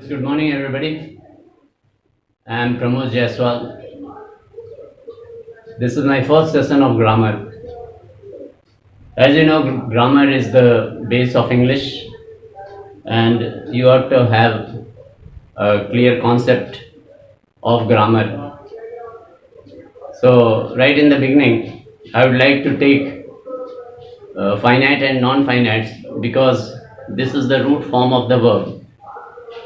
Good morning, everybody. I'm Pramod Jaiswal. This is my first session of grammar. As you know, grammar is the base of English, and you have to have a clear concept of grammar. So, right in the beginning, I would like to take finite and non-finite because this is the root form of the verb,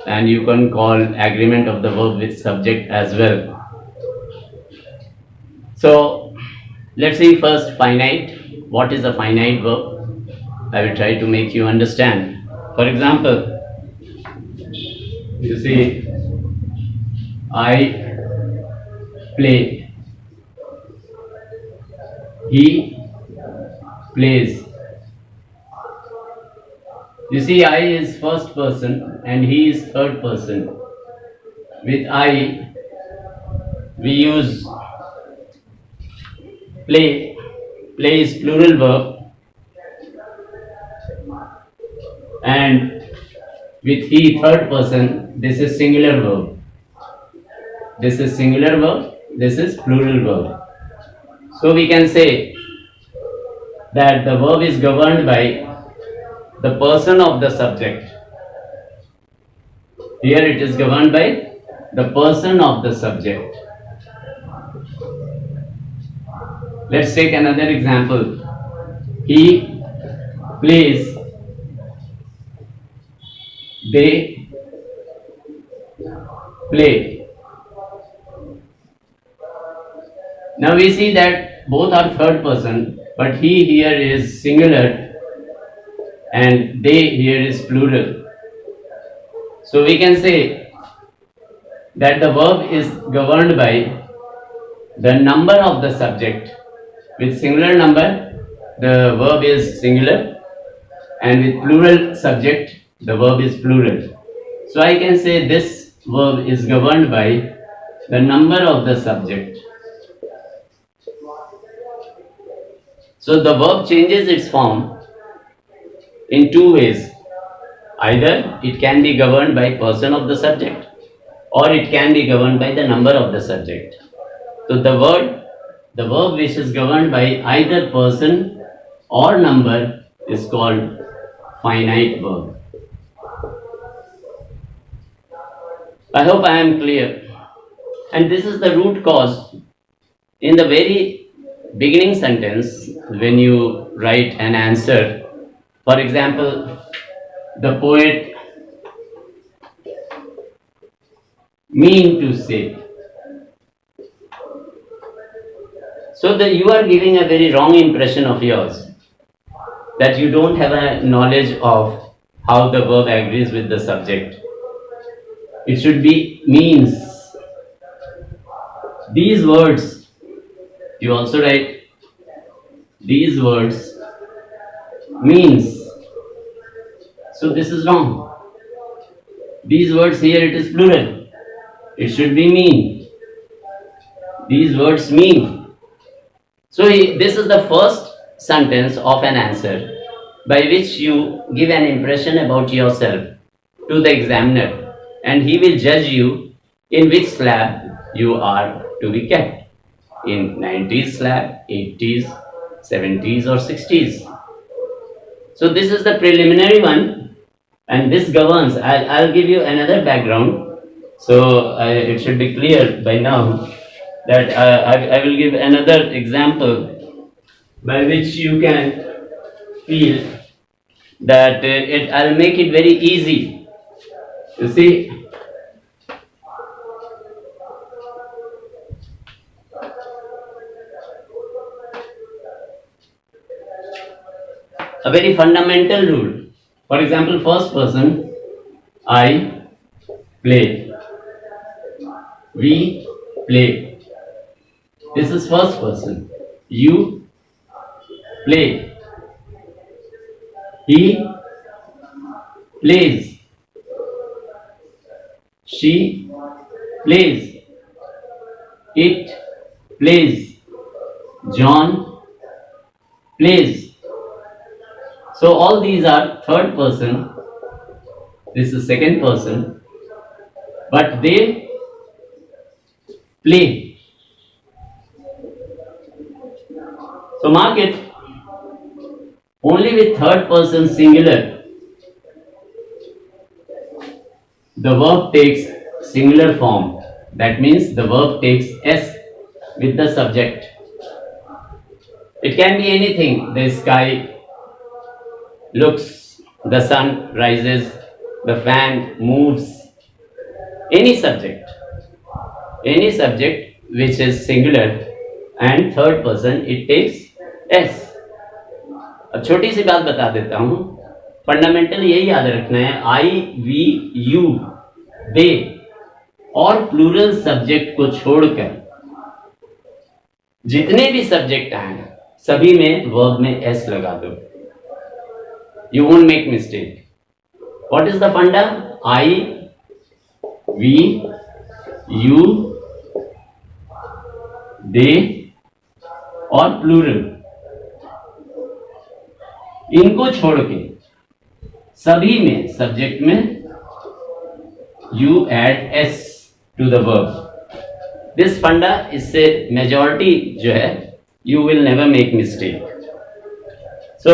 and you can call agreement of the verb with subject as well. So let's see first finite. What is a finite verb? I will try to make you understand. For example, you see, I play, he plays. You see, I is first person and he is third person. With I, we use play. Play is plural verb, and with he third person, this is singular verb. This is singular verb, this is plural verb. So we can say that the verb is governed by the person of the subject. Here it is governed by the person of the subject. Let's take another example. He plays, they play. Now we see that both are third person, but he here is singular and they here is plural. So we can say that the verb is governed by the number of the subject. With singular number, the verb is singular, and with plural subject, the verb is plural. So I can say this verb is governed by the number of the subject. So the verb changes its form in two ways. Either it can be governed by person of the subject, or it can be governed by the number of the subject. So the verb which is governed by either person or number is called finite verb. I hope I am clear. And this is the root cause. In the very beginning sentence, when you write an answer, for example, the poet mean to say. So that you are giving a very wrong impression of yours, that you don't have a knowledge of how the verb agrees with the subject. It should be means. These words, you also write, these words means. So this is wrong. These words here, it is plural. It should be mean. These words mean. So this is the first sentence of an answer by which you give an impression about yourself to the examiner, and he will judge you in which slab you are to be kept, in 90s slab, 80s, 70s or 60s. So this is the preliminary one, and this governs. I'll give you another background, so it should be clear by now that I will give another example by which you can feel that I'll make it very easy. You see, a very fundamental rule. For example, first person, I play, we play. This is first person. You play, he plays, she plays, it plays, John plays. So all these are third person, this is second person, but they play. So mark it, only with third person singular, the verb takes singular form. That means the verb takes S with the subject. It can be anything. The sky looks, the sun rises, the fan moves. Any subject which is singular and third person, it takes S. अब छोटी सी बात बता देता हूं, fundamental यही याद रखना है, आई, वी, यू, दे और प्लूरल सब्जेक्ट को छोड़कर जितने भी सब्जेक्ट आए सभी में वर्ब में एस लगा दो. You won't make mistake. What is the फंडा? आई, वी, यू, दे और प्लूरल, इनको छोड़ के सभी में सब्जेक्ट में you add s to the verb. This funda, इससे मेजॉरिटी जो है you will never make mistake. So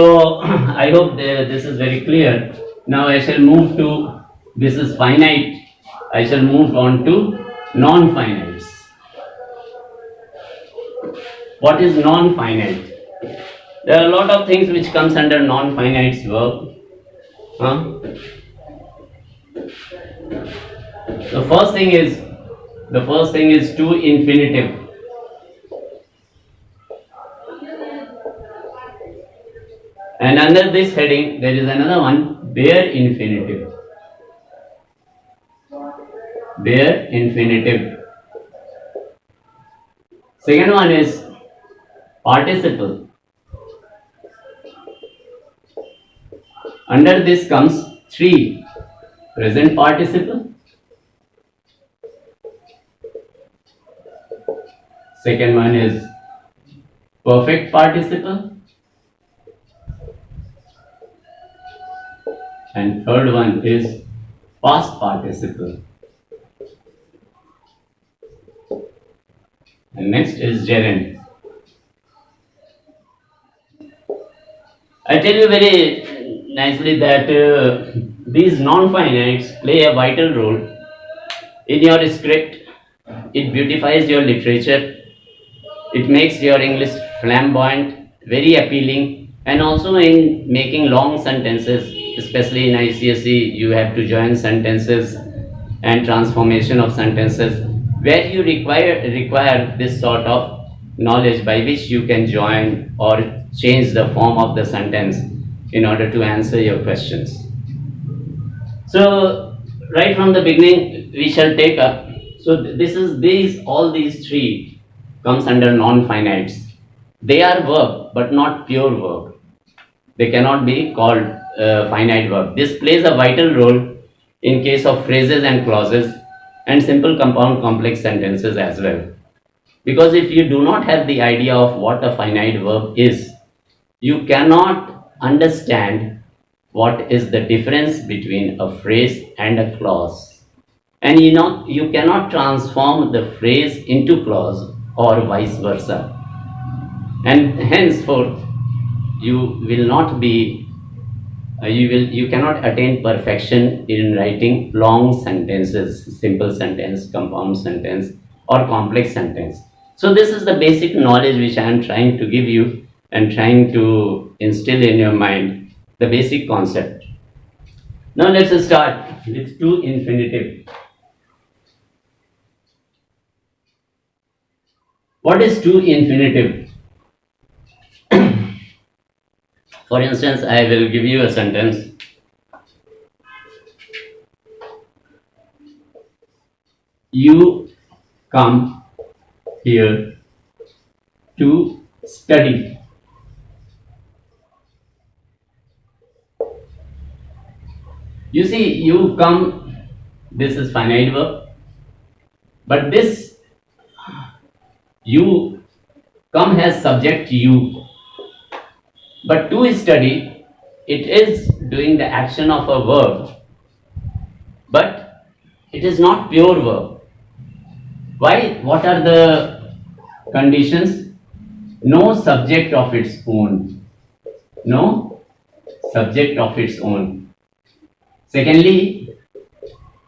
I hope this is very clear. Now I shall move to, this is finite, I shall move on to non-finites. What is non-finite? There are a lot of things which comes under non-finite's verb. The first thing is to infinitive. And under this heading, there is another one, bare infinitive. Bare infinitive. Second one is participle. Under this comes three: present participle, second one is perfect participle, and third one is past participle. And next is gerund. I tell you very nicely that these non-finites play a vital role in your script. It beautifies your literature. It makes your English flamboyant, very appealing, and also in making long sentences. Especially in ICSE, you have to join sentences and transformation of sentences, where you require this sort of knowledge by which you can join or change the form of the sentence in order to answer your questions. So right from the beginning we shall take up. So all these three comes under non-finites. They are verb but not pure verb. They cannot be called finite verb. This plays a vital role in case of phrases and clauses and simple compound complex sentences as well. Because if you do not have the idea of what a finite verb is, you cannot understand what is the difference between a phrase and a clause. And you cannot transform the phrase into clause or vice versa. And henceforth, you will not be you cannot attain perfection in writing long sentences, simple sentence, compound sentence, or complex sentence. So this is the basic knowledge which I am trying to give you and trying to instill in your mind, the basic concept. Now let's start with to infinitive. What is to infinitive? For instance, I will give you a sentence. You come here to study. You see, you come, this is finite verb, but this you come has subject you. But to study, it is doing the action of a verb, but it is not pure verb. Why? What are the conditions? No subject of its own. No subject of its own. Secondly,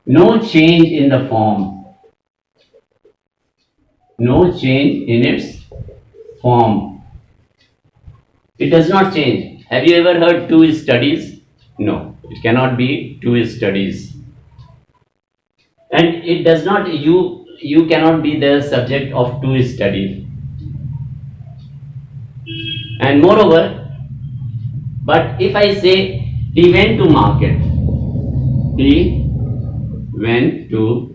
no change in the form. No change in its form. It does not change. Have you ever heard two studies? No, it cannot be two studies. And it does not, you cannot be the subject of two study. And moreover, but if I say he went to market, he went to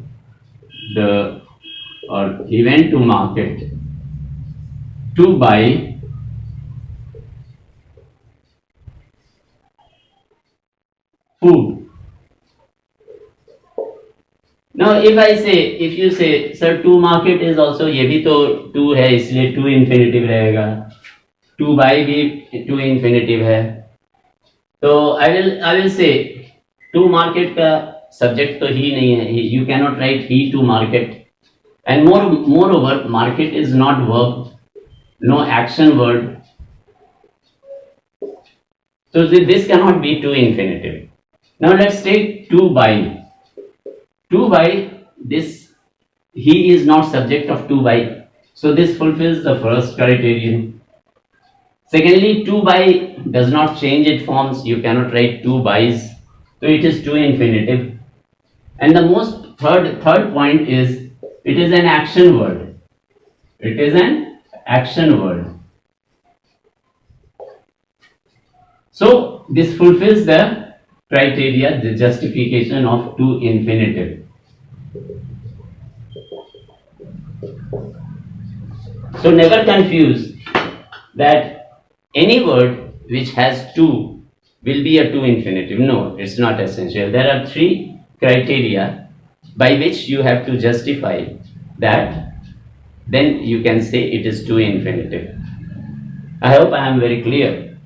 he went to market to buy food. Now if you say sir to market is also, ये भी तो to है इसलिए to infinitive रहेगा, to buy भी to infinitive है, तो I will say to market का subject तो ही नहीं है, you cannot write he to market. And moreover, market is not verb, no action word, so this cannot be to infinitive. Now let's take to buy. To buy, this he is not subject of to buy, so this fulfills the first criterion. Secondly, to buy does not change its forms, you cannot write to buys, so it is to infinitive. And the most third point is it is an action word. It is an action word. So this fulfills the criteria, the justification of to infinitive. So never confuse that any word which has to will be a to infinitive. No, it's not essential. There are three criteria by which you have to justify that, then you can say it is to infinitive. I hope I am very clear.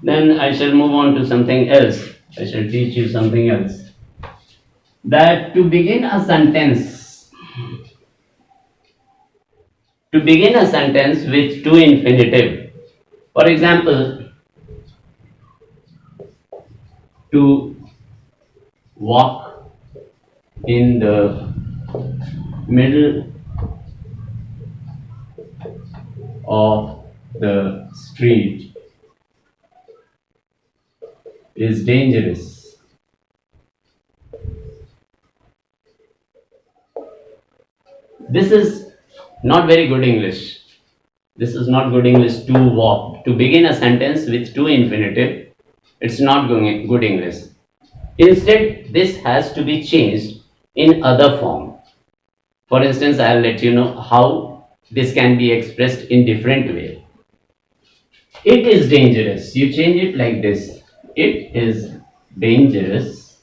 Then I shall move on to something else. I shall teach you something else. That to begin a sentence with to infinitive, for example, to walk in the middle of the street is dangerous. This is not very good English. This is not good English, to walk. To begin a sentence with to infinitive, it's not good English. Instead, this has to be changed in other form. For instance, I'll let you know how this can be expressed in different way. It is dangerous. You change it like this. It is dangerous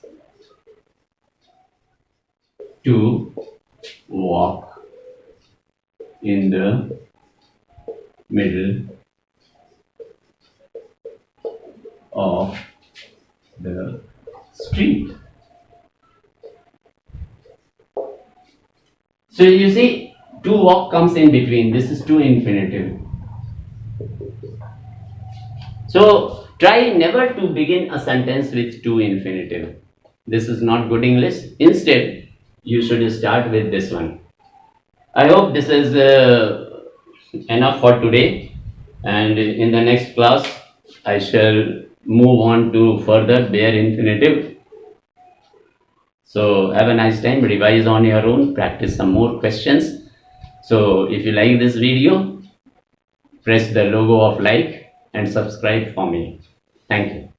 to walk in the middle of the street. So you see, to walk comes in between. This is to infinitive. So try never to begin a sentence with to infinitive. This is not good English. Instead, you should start with this one. I hope this is enough for today, and in the next class I shall move on to further bare infinitive. So have a nice time, revise on your own, practice some more questions. So if you like this video, press the logo of like and subscribe for me. Thank you.